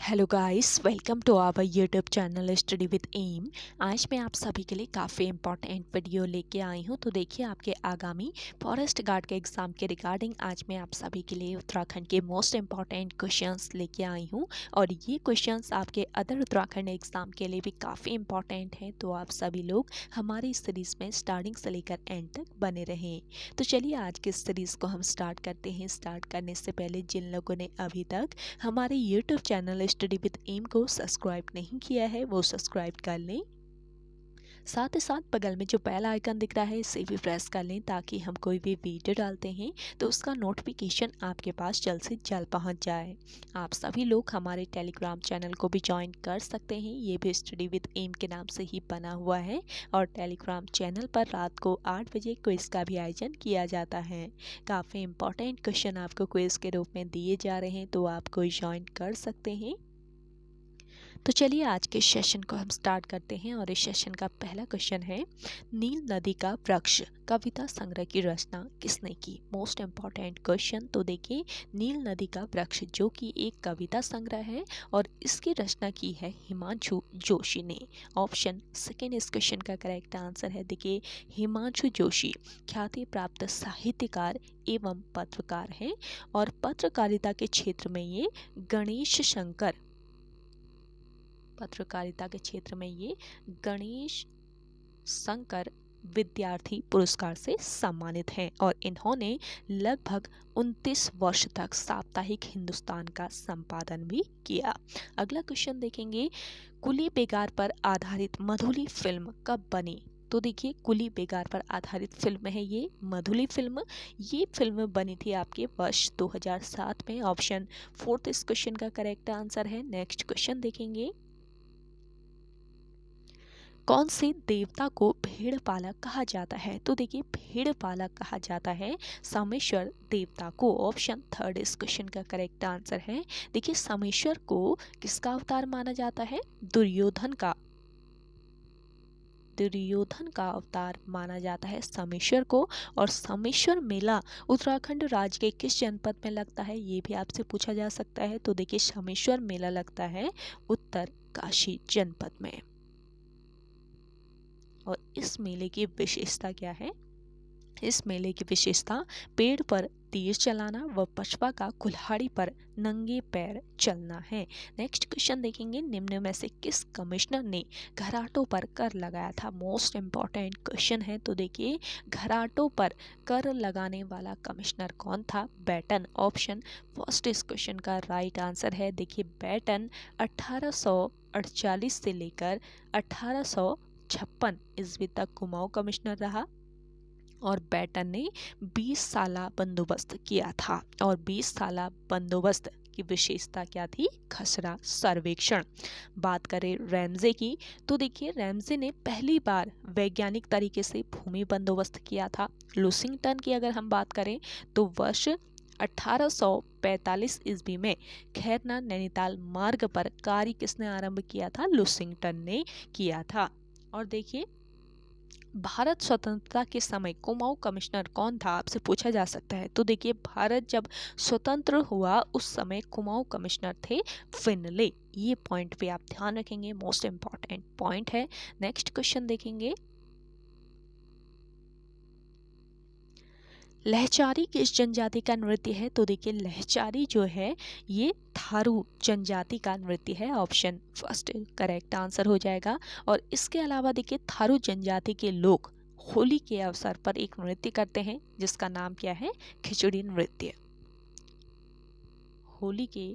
Hello guys, welcome to our YouTube channel study with M. आज मैं आप सभी के लिए काफ़ी इंपॉर्टेंट वीडियो लेके आई हूँ। तो देखिए, आपके आगामी फॉरेस्ट गार्ड के एग्ज़ाम के रिगार्डिंग आज मैं आप सभी के लिए उत्तराखंड के मोस्ट इंपॉर्टेंट क्वेश्चंस लेके आई हूँ। और ये क्वेश्चंस आपके अदर उत्तराखंड एग्ज़ाम के लिए भी काफ़ी इंपॉर्टेंट हैं। तो आप सभी लोग हमारी इस सीरीज़ में स्टार्टिंग से लेकर एंड तक बने रहें। तो चलिए आज की इस सीरीज़ को हम स्टार्ट करते हैं। स्टार्ट करने से पहले जिन लोगों ने अभी तक हमारे YouTube channel study with M को सब्सक्राइब नहीं किया है वो सब्सक्राइब कर लें। साथ ही साथ बगल में जो बेल आइकन दिख रहा है इसे भी प्रेस कर लें ताकि हम कोई भी वीडियो डालते हैं तो उसका नोटिफिकेशन आपके पास जल्द से जल्द पहुंच जाए। आप सभी लोग हमारे टेलीग्राम चैनल को भी ज्वाइन कर सकते हैं। ये भी स्टडी विद एम के नाम से ही बना हुआ है और टेलीग्राम चैनल पर रात को 8 बजे क्विज़ का भी आयोजन किया जाता है। काफ़ी इंपॉर्टेंट क्वेश्चन आपको क्विज़ के रूप में दिए जा रहे हैं तो आप कोई ज्वाइन कर सकते हैं। तो चलिए आज के सेशन को हम स्टार्ट करते हैं और इस सेशन का पहला क्वेश्चन है, नील नदी का वृक्ष कविता संग्रह की रचना किसने की। Most important question. तो देखिए, नील नदी का वृक्ष जो कि एक कविता संग्रह है और इसकी रचना की है हिमांशु जोशी ने। ऑप्शन सेकेंड इस क्वेश्चन का करेक्ट आंसर है। देखिए, हिमांशु जोशी ख्याति प्राप्त साहित्यकार एवं पत्रकार हैं और पत्रकारिता के क्षेत्र में ये गणेश शंकर पत्रकारिता के क्षेत्र में ये गणेश शंकर विद्यार्थी पुरस्कार से सम्मानित हैं और इन्होंने लगभग 29 वर्ष तक साप्ताहिक हिंदुस्तान का संपादन भी किया। अगला क्वेश्चन देखेंगे, कुली बेगार पर आधारित मधुली फिल्म कब बनी। तो देखिए, कुली बेगार पर आधारित फिल्म है ये मधुली फिल्म। ये फिल्म बनी थी आपके वर्ष 2007 में। ऑप्शन फोर्थ इस क्वेश्चन का करेक्ट आंसर है। नेक्स्ट क्वेश्चन देखेंगे, कौन से देवता को भेड़ पालक कहा जाता है। तो देखिए, भेड़ पालक कहा जाता है सोमेश्वर देवता को। ऑप्शन थर्ड इस क्वेश्चन का करेक्ट आंसर है। देखिए, सोमेश्वर को किसका अवतार माना जाता है। दुर्योधन का अवतार माना जाता है सोमेश्वर को। और सोमेश्वर मेला उत्तराखंड राज्य के किस जनपद में लगता है, ये भी आपसे पूछा जा सकता है। तो देखिए, सोमेश्वर मेला लगता है उत्तरकाशी जनपद में। और इस मेले की विशेषता क्या है। इस मेले की विशेषता पेड़ पर तीर चलाना व पशुआ का कुल्हाड़ी पर नंगे पैर चलना है। नेक्स्ट क्वेश्चन देखेंगे, निम्न में से किस कमिश्नर ने घराटों पर कर लगाया था। मोस्ट इम्पॉर्टेंट क्वेश्चन है। तो देखिए, घराटों पर कर लगाने वाला कमिश्नर कौन था। बेटन। ऑप्शन फर्स्ट इस क्वेश्चन का राइट आंसर है। देखिए, बेटन 1848 से लेकर 1856 ईस्वी तक कुमाऊं कमिश्नर रहा और बेटन ने 20 साला बंदोबस्त किया था। और 20 साला बंदोबस्त की विशेषता क्या थी। खसरा सर्वेक्षण। बात करें रैमजे की, तो देखिए, रैमजे ने पहली बार वैज्ञानिक तरीके से भूमि बंदोबस्त किया था। लुसिंगटन की अगर हम बात करें तो वर्ष 1845 ईस्वी में खैरना नैनीताल मार्ग पर कार्य किसने आरंभ किया था। लुसिंगटन ने किया था। और देखिए, भारत स्वतंत्रता के समय कुमाऊं कमिश्नर कौन था, आपसे पूछा जा सकता है। तो देखिए, भारत जब स्वतंत्र हुआ उस समय कुमाऊं कमिश्नर थे फिनले। ये पॉइंट पे आप ध्यान रखेंगे, मोस्ट इंपॉर्टेंट पॉइंट है। नेक्स्ट क्वेश्चन देखेंगे, लहचारी किस जनजाति का नृत्य है। तो देखिए, लहचारी जो है ये थारू जनजाति का नृत्य है। ऑप्शन फर्स्ट करेक्ट आंसर हो जाएगा। और इसके अलावा देखिए, थारू जनजाति के लोग होली के अवसर पर एक नृत्य करते हैं जिसका नाम क्या है, खिचड़ी नृत्य। होली के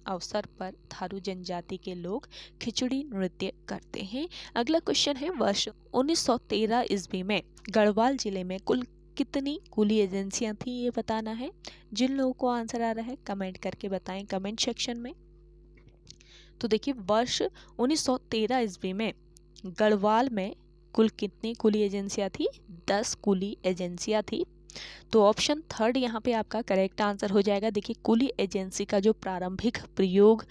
अवसर पर थारू जनजाति के लोग खिचड़ी नृत्य करते हैं। अगला क्वेश्चन है, वर्ष 1913 ईस्वी में गढ़वाल जिले में कुल कितनी कुली एजेंसियां थी, ये बताना है। जिन लोगों को आंसर आ रहा है कमेंट करके बताएं कमेंट सेक्शन में। तो देखिए, वर्ष 1913 ईस्वी में गढ़वाल में कुल कितनी कुली एजेंसियां थी। 10 कुली एजेंसियां थी। तो ऑप्शन थर्ड यहाँ पे आपका करेक्ट आंसर हो जाएगा। देखिए, कुली एजेंसी का जो प्रारंभिक प्रयोग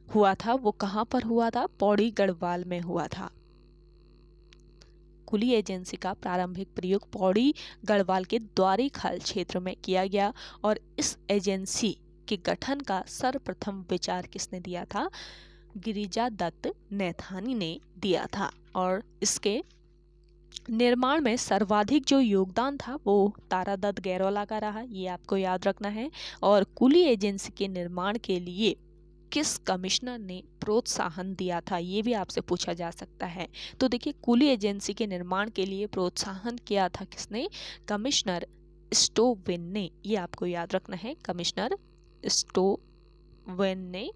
हुआ था वो कहाँ पर हुआ था, पौड़ी गढ़वाल में हुआ था। कुली एजेंसी का प्रारंभिक प्रयोग पौड़ी गढ़वाल के द्वारी खाल क्षेत्र में किया गया और इस एजेंसी के गठन का सर्वप्रथम विचार किसने दिया था? गिरिजा दत्त नैथानी ने दिया था। और इसके निर्माण में सर्वाधिक जो योगदान था वो तारादत्त गैरोला का रहा, ये आपको याद रखना है। और कुली एजेंसी के निर्माण के लिए किस कमिश्नर ने प्रोत्साहन दिया था, ये भी आपसे पूछा जा सकता है। तो देखिए, कुली एजेंसी के निर्माण के लिए प्रोत्साहन किया था किसने? कमिश्नर स्टोवेन ने, ये आपको याद रखना है। कमिश्नर स्टोवेन ने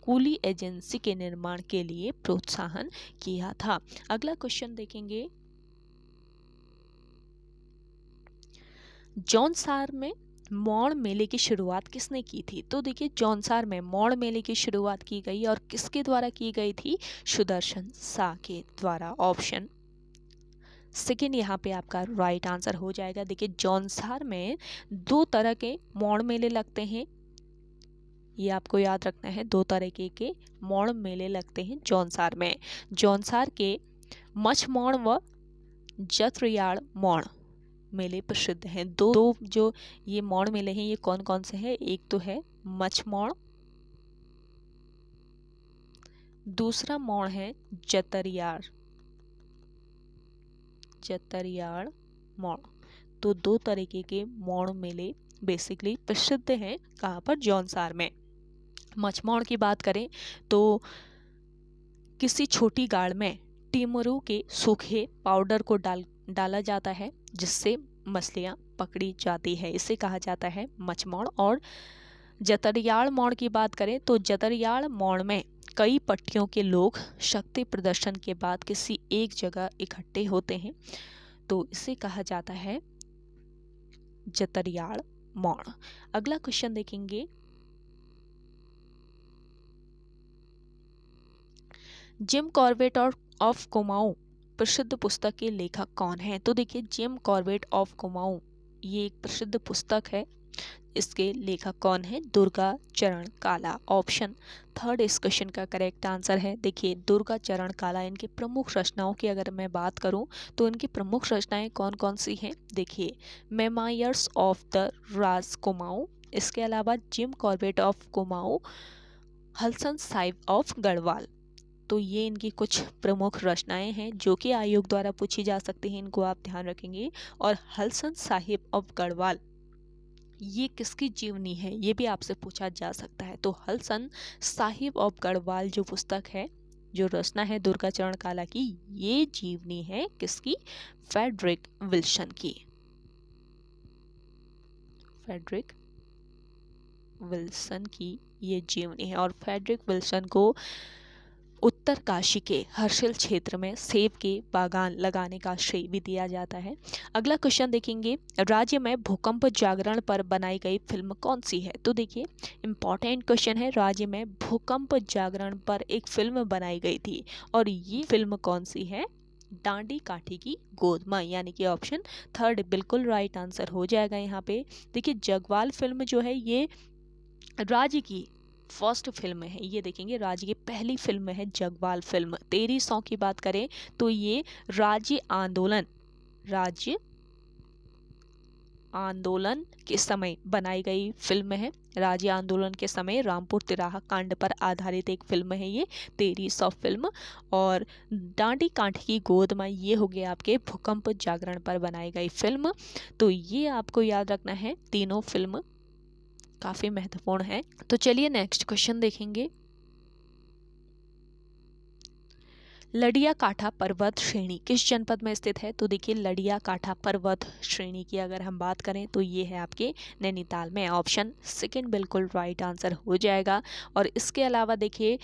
कुली एजेंसी के निर्माण के लिए प्रोत्साहन किया था। अगला क्वेश्चन देखेंगे, जौनसार में मौड़ मेले की शुरुआत किसने की थी? तो देखिए, जौनसार में मौड़ मेले की शुरुआत की गई और किसके द्वारा की गई थी? सुदर्शन शाह के द्वारा। ऑप्शन सेकेंड यहाँ पे आपका राइट आंसर हो जाएगा। देखिए, जौनसार में 2 तरह के मौड़ मेले लगते हैं, ये आपको याद रखना है। 2 तरह के मौड़ मेले लगते हैं जौनसार में। जौनसार के मछमौड़ व जतरियाड़ मौड़ मेले प्रसिद्ध हैं। दो जो ये मौड़ मेले हैं, ये कौन कौन से हैं? एक तो है मछमौड़, दूसरा मौड़ है जतरियाड़ मौड़। तो 2 तरीके के मौड़ मेले बेसिकली प्रसिद्ध हैं। कहाँ पर? जौनसार में। मछमौड़ की बात करें तो किसी छोटी गाड़ में टिमरू के सूखे पाउडर को डाला जाता है, जिससे मछलियां पकड़ी जाती है, इसे कहा जाता है मछमौड़। और जतरियाड़ मौड़ की बात करें तो जतरियाड़ मौड़ में कई पट्टियों के लोग शक्ति प्रदर्शन के बाद किसी एक जगह इकट्ठे होते हैं, तो इसे कहा जाता है जतरियाड़ मौड़। अगला क्वेश्चन देखेंगे, जिम कॉर्बेट ऑफ कुमाऊं प्रसिद्ध पुस्तक के लेखक कौन है? तो देखिए, जिम कॉर्बेट ऑफ कुमाऊं ये एक प्रसिद्ध पुस्तक है, इसके लेखक कौन है? दुर्गा चरण काला। ऑप्शन थर्ड इस क्वेश्चन का करेक्ट आंसर है। देखिए, दुर्गा चरण काला, इनकी प्रमुख रचनाओं की अगर मैं बात करूं तो इनकी प्रमुख रचनाएं कौन कौन सी हैं? देखिए, memoirs of the Raj Kumaon, इसके अलावा Jim Corbett of Kumaon, Halson Sahib of Garhwal. तो ये इनकी कुछ प्रमुख रचनाएं हैं जो कि आयोग द्वारा पूछी जा सकती हैं, इनको आप ध्यान रखेंगे। और हलसन साहिब ऑफ गढ़वाल ये किसकी जीवनी है, ये भी आपसे पूछा जा सकता है। तो हलसन साहिब ऑफ गढ़वाल जो पुस्तक है, जो रचना है दुर्गा चरण काला की, ये जीवनी है किसकी? फ्रेडरिक विल्सन की। फ्रेडरिक विल्सन की ये जीवनी है। और फ्रेडरिक विल्सन को उत्तरकाशी के हर्षिल क्षेत्र में सेब के बागान लगाने का श्रेय भी दिया जाता है। अगला क्वेश्चन देखेंगे, राज्य में भूकंप जागरण पर बनाई गई फिल्म कौन सी है? तो देखिए, इंपॉर्टेंट क्वेश्चन है। राज्य में भूकंप जागरण पर एक फिल्म बनाई गई थी और ये फिल्म कौन सी है? डांडी काठी की गोद मां, यानी कि ऑप्शन थर्ड बिल्कुल राइट आंसर हो जाएगा यहाँ पे। देखिए, जगवाल फिल्म जो है ये राज्य की फर्स्ट फिल्म है, ये देखेंगे राज्य की पहली फिल्म है जगवाल फिल्म। 1300 की बात करें तो ये राज्य आंदोलन के समय बनाई गई फिल्म है। राज्य आंदोलन के समय रामपुर तिराहा कांड पर आधारित एक फिल्म है ये 1300 फिल्म। और डांडी काठी की गोद में ये हो गया आपके भूकंप जागरण पर बनाई गई फिल्म। तो ये आपको याद रखना है, तीनों फिल्म काफी महत्वपूर्ण है। तो चलिए नेक्स्ट क्वेश्चन देखेंगे, लड़िया काठा पर्वत श्रेणी किस जनपद में स्थित है? तो देखिए, लड़िया काठा पर्वत श्रेणी की अगर हम बात करें तो ये है आपके नैनीताल में। ऑप्शन सेकंड बिल्कुल राइट आंसर हो जाएगा। और इसके अलावा देखिए,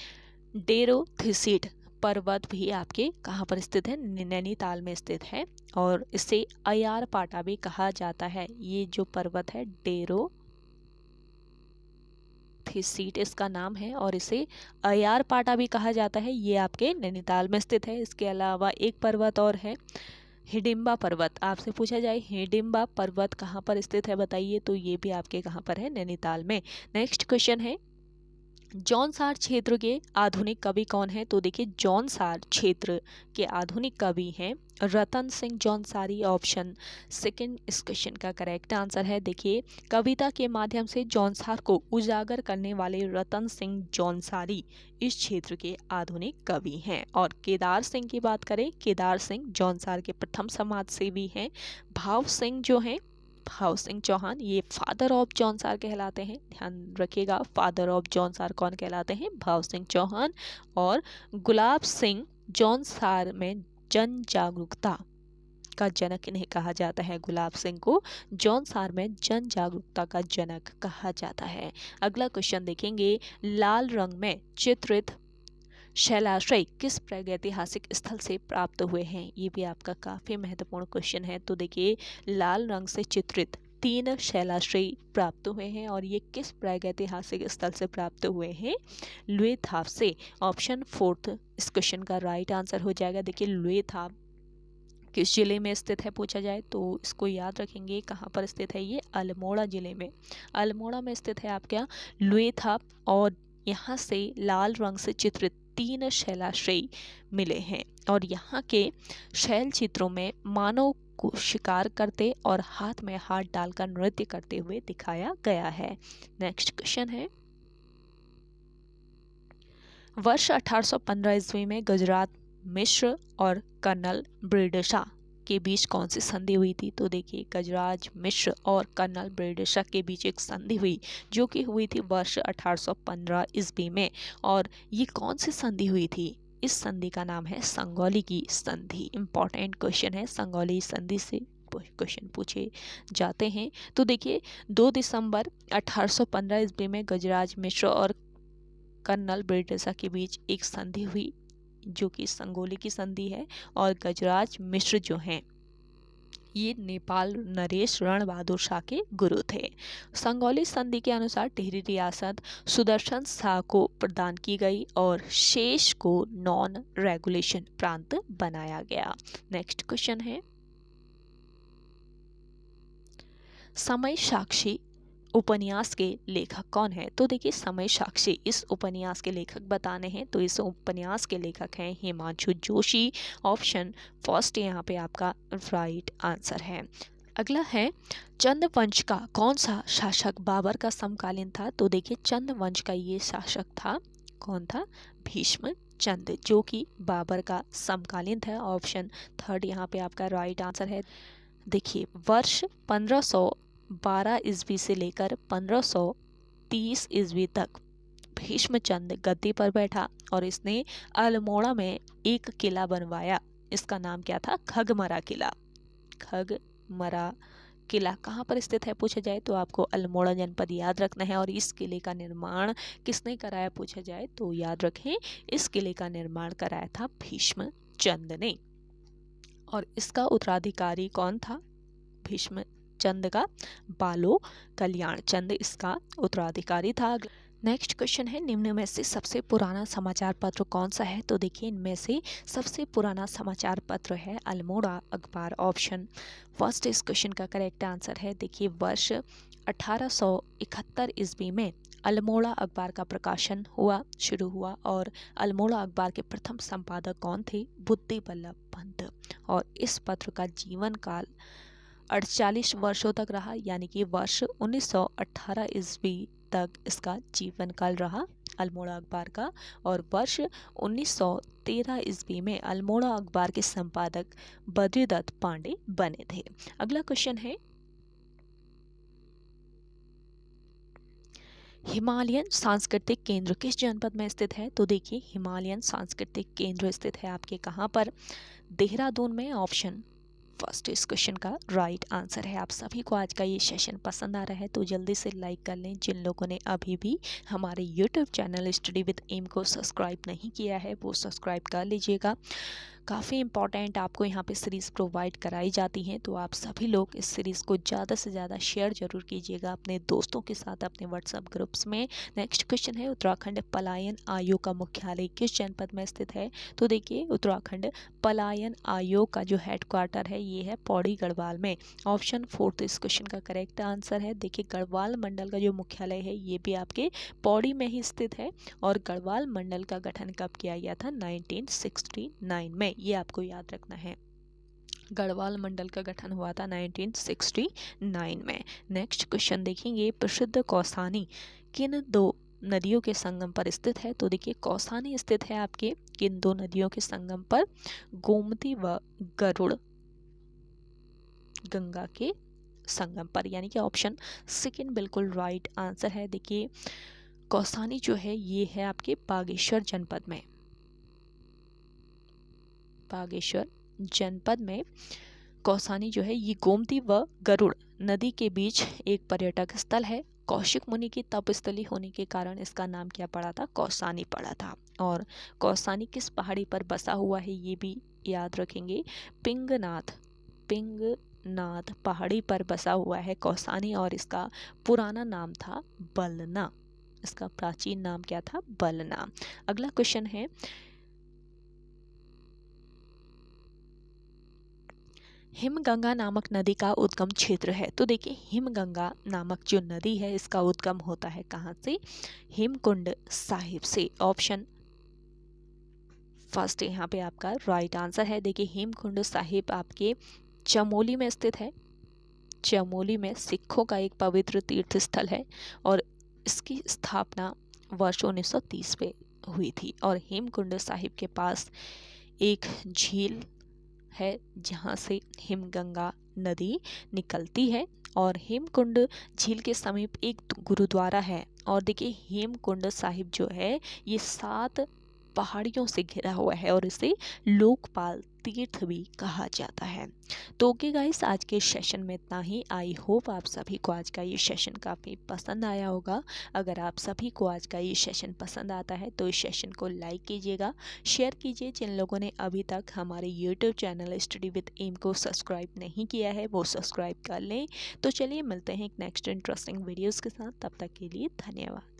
डेरोथिसिड पर्वत भी आपके कहाँ पर स्थित है? नैनीताल में स्थित है और इसे अयार पाटा भी कहा जाता है। ये जो पर्वत है डेरोथिसिड इसका नाम है और इसे अयार पाटा भी कहा जाता है, ये आपके नैनीताल में स्थित है। इसके अलावा एक पर्वत और है हिडिंबा पर्वत। आपसे पूछा जाए हिडिंबा पर्वत कहाँ पर स्थित है बताइए, तो ये भी आपके कहाँ पर है? नैनीताल में। नेक्स्ट क्वेश्चन है, जौनसार क्षेत्र के आधुनिक कवि कौन है? तो देखिए जौनसार क्षेत्र के आधुनिक कवि हैं रतन सिंह जौनसारी। ऑप्शन सेकंड इस क्वेश्चन का करेक्ट आंसर है। देखिए कविता के माध्यम से जौनसार को उजागर करने वाले रतन सिंह जौनसारी इस क्षेत्र के आधुनिक कवि हैं। और केदार सिंह की बात करें, केदार सिंह जौनसार के प्रथम समाज सेवी हैं। भाव सिंह जो हैं, भाव सिंह चौहान, ये फादर ऑफ जौनसार कहलाते हैं। ध्यान रखिएगा, फादर ऑफ जौनसार कौन कहलाते हैं? भाव सिंह चौहान। और गुलाब सिंह जौनसार में जन जागरूकता का जनक इन्हें कहा जाता है। गुलाब सिंह को जौनसार में जन जागरूकता का जनक कहा जाता है। अगला क्वेश्चन देखेंगे, लाल रंग में चित्रित शैलाश्रय किस प्रागैतिहासिक स्थल से प्राप्त हुए हैं? ये भी आपका काफी महत्वपूर्ण क्वेश्चन है। तो देखिए लाल रंग से चित्रित 3 शैलाश्रय प्राप्त हुए हैं और ये किस प्रागैतिहासिक स्थल से प्राप्त हुए हैं? लुएथाप से। ऑप्शन फोर्थ इस क्वेश्चन का राइट आंसर हो जाएगा। देखिए लुएथाप किस जिले में स्थित है पूछा जाए तो इसको याद रखेंगे, कहाँ पर स्थित है? ये अल्मोड़ा जिले में, अल्मोड़ा में स्थित है आपका लुएथाप। और यहाँ से लाल रंग से चित्रित 3 शैलाश्रय मिले हैं और यहाँ के शैल चित्रों में मानव को शिकार करते और हाथ में हाथ डालकर नृत्य करते हुए दिखाया गया है। नेक्स्ट क्वेश्चन है, वर्ष 1815 ईस्वी में गुजरात मिश्र और कर्नल ब्रिडिशा के बीच कौन सी संधि हुई थी? तो देखिए गजराज मिश्र और कर्नल ब्रिडिशा के बीच एक संधि हुई जो कि हुई थी वर्ष 1815 ईस्वी में। और ये कौन सी संधि हुई थी? इस संधि का नाम है संगौली की संधि। इंपॉर्टेंट क्वेश्चन है, संगौली संधि से क्वेश्चन पूछे जाते हैं। तो देखिए 2 दिसंबर 1815 ईस्वी में गजराज मिश्र और कर्नल ब्रिडिशा के बीच एक संधि हुई जो कि संगोली की संधि है। और गजराज मिश्र जो हैं ये नेपाल नरेश रण बहादुर शाह के गुरु थे। संगौली संधि के अनुसार टिहरी रियासत सुदर्शन शाह को प्रदान की गई और शेष को नॉन रेगुलेशन प्रांत बनाया गया। नेक्स्ट क्वेश्चन है, समय साक्षी उपन्यास के लेखक कौन है? तो देखिए समय साक्षी इस उपन्यास के लेखक बताने हैं तो इस उपन्यास के लेखक हैं हिमांशु जोशी। ऑप्शन फर्स्ट यहाँ पे आपका राइट आंसर है। अगला है, चंद वंश का कौन सा शासक बाबर का समकालीन था? तो देखिए चंद वंश का ये शासक था, कौन था? भीष्म चंद, जो कि बाबर का समकालीन था। ऑप्शन थर्ड यहाँ पे आपका राइट आंसर है। देखिए वर्ष 1512 ईस्वी से लेकर 1530 ईस्वी तक भीष्मचंद गद्दी पर बैठा और इसने अल्मोड़ा में एक किला बनवाया। इसका नाम क्या था? खगमरा किला। खगमरा किला कहाँ पर स्थित है पूछा जाए तो आपको अल्मोड़ा जनपद याद रखना है। और इस किले का निर्माण किसने कराया पूछा जाए तो याद रखें इस किले का निर्माण कराया था भीष्मचंद ने। और इसका उत्तराधिकारी कौन था? भीष्म चंद का बालो कल्याण चंद इसका उत्तराधिकारी था। नेक्स्ट क्वेश्चन है, निम्न में से सबसे पुराना समाचार पत्र कौन सा है? तो देखिए इनमें से सबसे पुराना समाचार पत्र है अल्मोड़ा अखबार। ऑप्शन फर्स्ट इस क्वेश्चन का करेक्ट आंसर है। देखिए वर्ष 1871 ईस्वी में अल्मोड़ा अखबार का प्रकाशन शुरू हुआ और अल्मोड़ा अखबार के प्रथम संपादक कौन थे? बुद्धि बल्लभ पंत। और इस पत्र का जीवन काल 48 वर्षों तक रहा, यानी कि वर्ष 1918 ईस्वी तक इसका जीवन काल रहा अल्मोड़ा अखबार का। और वर्ष 1913 ईस्वी में अल्मोड़ा अखबार के संपादक बद्रीदत्त पांडे बने थे। अगला क्वेश्चन है, हिमालयन सांस्कृतिक केंद्र किस जनपद में स्थित है? तो देखिए हिमालयन सांस्कृतिक केंद्र स्थित है आपके कहाँ पर? देहरादून में। ऑप्शन फर्स्ट इस क्वेश्चन का राइट आंसर है। आप सभी को आज का ये सेशन पसंद आ रहा है तो जल्दी से लाइक कर लें। जिन लोगों ने अभी भी हमारे YouTube channel study with M को सब्सक्राइब नहीं किया है वो सब्सक्राइब कर लीजिएगा। काफ़ी इंपॉर्टेंट आपको यहाँ पे सीरीज़ प्रोवाइड कराई जाती हैं, तो आप सभी लोग इस सीरीज़ को ज़्यादा से ज़्यादा शेयर जरूर कीजिएगा अपने दोस्तों के साथ अपने व्हाट्सएप ग्रुप्स में। नेक्स्ट क्वेश्चन है, उत्तराखंड पलायन आयोग का मुख्यालय किस जनपद में स्थित है? तो देखिए, उत्तराखंड पलायन आयोग का जो हेडक्वार्टर है ये है पौड़ी गढ़वाल में। ऑप्शन 4 तो इस क्वेश्चन का करेक्ट आंसर है। देखिए, गढ़वाल मंडल का जो मुख्यालय है ये भी आपके पौड़ी में ही स्थित है। और गढ़वाल मंडल का गठन कब किया गया था? 1969 में। ये आपको याद रखना है, गढ़वाल मंडल का गठन हुआ था 1969 में। नेक्स्ट क्वेश्चन देखेंगे, प्रसिद्ध कौसानी किन दो नदियों के संगम पर स्थित है? तो देखिए, कौसानी स्थित है आपके किन दो नदियों के संगम पर? गोमती व गरुड़ गंगा के संगम पर, यानी कि ऑप्शन सेकंड बिल्कुल राइट आंसर है। देखिए, कौसानी जो है ये है आपके बागेश्वर जनपद में। बागेश्वर जनपद में कौसानी जो है ये गोमती व गरुड़ नदी के बीच एक पर्यटक स्थल है। कौशिक मुनि की तपस्थली होने के कारण इसका नाम क्या पड़ा था? कौसानी पड़ा था। और कौसानी किस पहाड़ी पर बसा हुआ है ये भी याद रखेंगे, पिंगनाथ पहाड़ी पर बसा हुआ है कौसानी, और इसका पुराना नाम था बलना। इसका प्राचीन नाम क्या था? बलना। अगला क्वेश्चन है, हिमगंगा नामक नदी का उद्गम क्षेत्र है। तो देखिए, हिमगंगा नामक जो नदी है इसका उद्गम होता है कहाँ से? हेमकुंड साहिब से। ऑप्शन फर्स्ट यहाँ पे आपका राइट आंसर है। देखिए, हेमकुंड साहिब आपके चमोली में स्थित है। चमोली में सिखों का एक पवित्र तीर्थ स्थल है और इसकी स्थापना वर्ष 1930 में हुई थी। और हेमकुंड साहिब के पास एक झील है जहाँ से हिमगंगा नदी निकलती है, और हेमकुंड झील के समीप एक गुरुद्वारा है। और देखिए, हेमकुंड साहिब जो है ये 7 पहाड़ियों से घिरा हुआ है और इसे लोकपाल तीर्थ भी कहा जाता है। तो ओके गाइस, आज के सेशन में इतना ही। आई होप आप सभी को आज का ये सेशन काफ़ी पसंद आया होगा। अगर आप सभी को आज का ये सेशन पसंद आता है तो इस सेशन को लाइक कीजिएगा, शेयर कीजिए। जिन लोगों ने अभी तक हमारे YouTube channel study with M को सब्सक्राइब नहीं किया है वो सब्सक्राइब कर लें। तो चलिए मिलते हैं एक नेक्स्ट इंटरेस्टिंग वीडियोज़ के साथ, तब तक के लिए धन्यवाद।